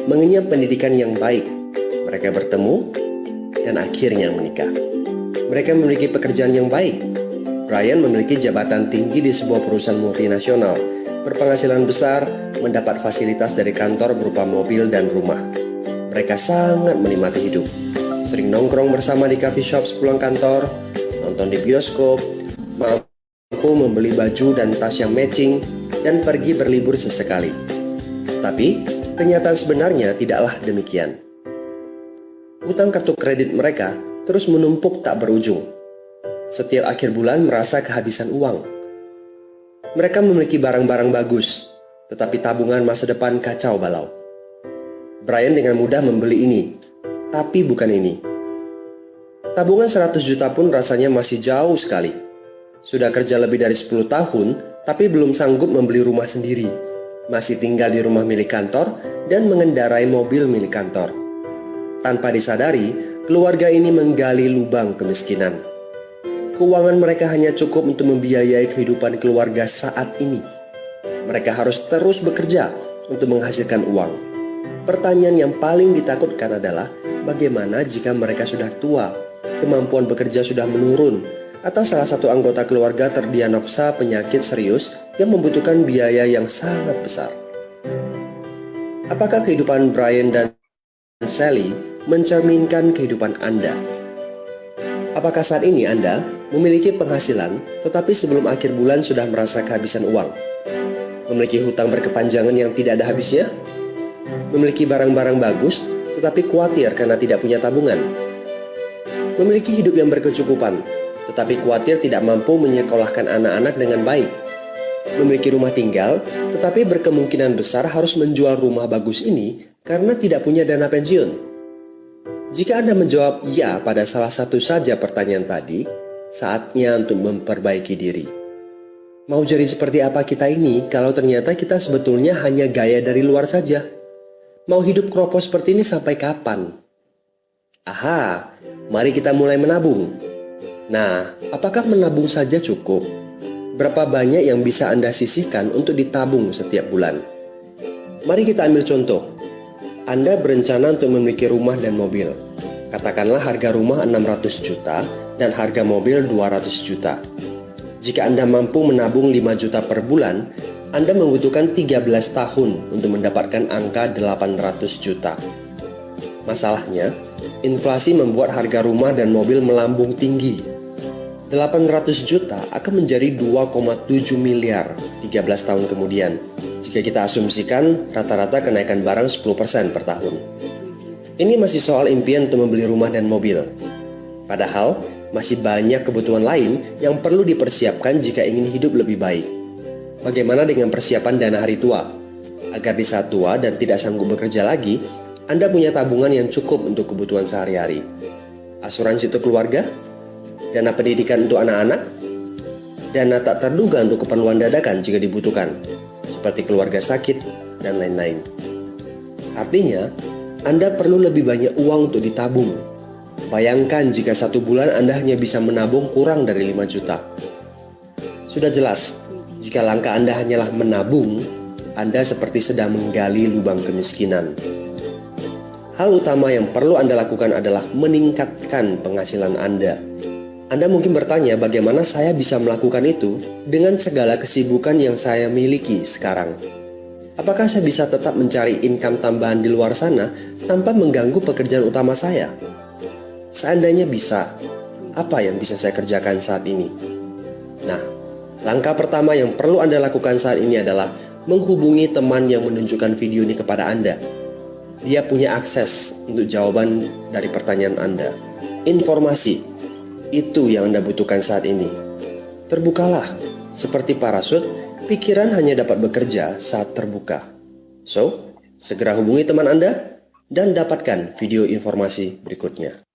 mengenyam pendidikan yang baik. Mereka bertemu dan akhirnya menikah. Mereka memiliki pekerjaan yang baik. Brian memiliki jabatan tinggi di sebuah perusahaan multinasional, berpenghasilan besar, mendapat fasilitas dari kantor berupa mobil dan rumah. Mereka sangat menikmati hidup. Sering nongkrong bersama di coffee shop sepulang kantor, nonton di bioskop, mampu membeli baju dan tas yang matching, dan pergi berlibur sesekali. Tapi, kenyataan sebenarnya tidaklah demikian. Utang kartu kredit mereka terus menumpuk tak berujung. Setiap akhir bulan merasa kehabisan uang. Mereka memiliki barang-barang bagus, tetapi tabungan masa depan kacau balau. Brian dengan mudah membeli ini, tapi bukan ini. Tabungan 100 juta pun rasanya masih jauh sekali. Sudah kerja lebih dari 10 tahun, tapi belum sanggup membeli rumah sendiri. Masih tinggal di rumah milik kantor dan mengendarai mobil milik kantor. Tanpa disadari, keluarga ini menggali lubang kemiskinan. Keuangan mereka hanya cukup untuk membiayai kehidupan keluarga saat ini. Mereka harus terus bekerja untuk menghasilkan uang. Pertanyaan yang paling ditakutkan adalah bagaimana jika mereka sudah tua, kemampuan bekerja sudah menurun, atau salah satu anggota keluarga terdiagnosa penyakit serius yang membutuhkan biaya yang sangat besar. Apakah kehidupan Brian dan Sally mencerminkan kehidupan Anda? Apakah saat ini Anda memiliki penghasilan tetapi sebelum akhir bulan sudah merasa kehabisan uang? Memiliki hutang berkepanjangan yang tidak ada habisnya? Memiliki barang-barang bagus tetapi khawatir karena tidak punya tabungan? Memiliki hidup yang berkecukupan tetapi khawatir tidak mampu menyekolahkan anak-anak dengan baik? Memiliki rumah tinggal tetapi berkemungkinan besar harus menjual rumah bagus ini karena tidak punya dana pensiun? Jika Anda menjawab ya pada salah satu saja pertanyaan tadi, saatnya untuk memperbaiki diri. Mau jadi seperti apa kita ini kalau ternyata kita sebetulnya hanya gaya dari luar saja? Mau hidup kropos seperti ini sampai kapan? Aha, mari kita mulai menabung. Nah, apakah menabung saja cukup? Berapa banyak yang bisa Anda sisihkan untuk ditabung setiap bulan? Mari kita ambil contoh. Anda berencana untuk memiliki rumah dan mobil. Katakanlah harga rumah 600 juta dan harga mobil 200 juta. Jika Anda mampu menabung 5 juta per bulan, Anda membutuhkan 13 tahun untuk mendapatkan angka 800 juta. Masalahnya, inflasi membuat harga rumah dan mobil melambung tinggi. 800 juta akan menjadi 2,7 miliar 13 tahun kemudian jika kita asumsikan rata-rata kenaikan barang 10% per tahun. Ini masih soal impian untuk membeli rumah dan mobil. Padahal, masih banyak kebutuhan lain yang perlu dipersiapkan jika ingin hidup lebih baik. Bagaimana dengan persiapan dana hari tua? Agar di saat tua dan tidak sanggup bekerja lagi, Anda punya tabungan yang cukup untuk kebutuhan sehari-hari. Asuransi untuk keluarga? Dana pendidikan untuk anak-anak? Dana tak terduga untuk keperluan dadakan jika dibutuhkan, seperti keluarga sakit dan lain-lain. Artinya, Anda perlu lebih banyak uang untuk ditabung. Bayangkan jika satu bulan Anda hanya bisa menabung kurang dari 5 juta. Sudah jelas, jika langkah Anda hanyalah menabung, Anda seperti sedang menggali lubang kemiskinan. Hal utama yang perlu Anda lakukan adalah meningkatkan penghasilan Anda. Anda mungkin bertanya bagaimana saya bisa melakukan itu dengan segala kesibukan yang saya miliki sekarang. Apakah saya bisa tetap mencari income tambahan di luar sana tanpa mengganggu pekerjaan utama saya? Seandainya bisa, apa yang bisa saya kerjakan saat ini? Nah, langkah pertama yang perlu Anda lakukan saat ini adalah menghubungi teman yang menunjukkan video ini kepada Anda. Dia punya akses untuk jawaban dari pertanyaan Anda. Informasi, itu yang Anda butuhkan saat ini. Terbukalah, seperti parasut, pikiran hanya dapat bekerja saat terbuka. So, segera hubungi teman Anda dan dapatkan video informasi berikutnya.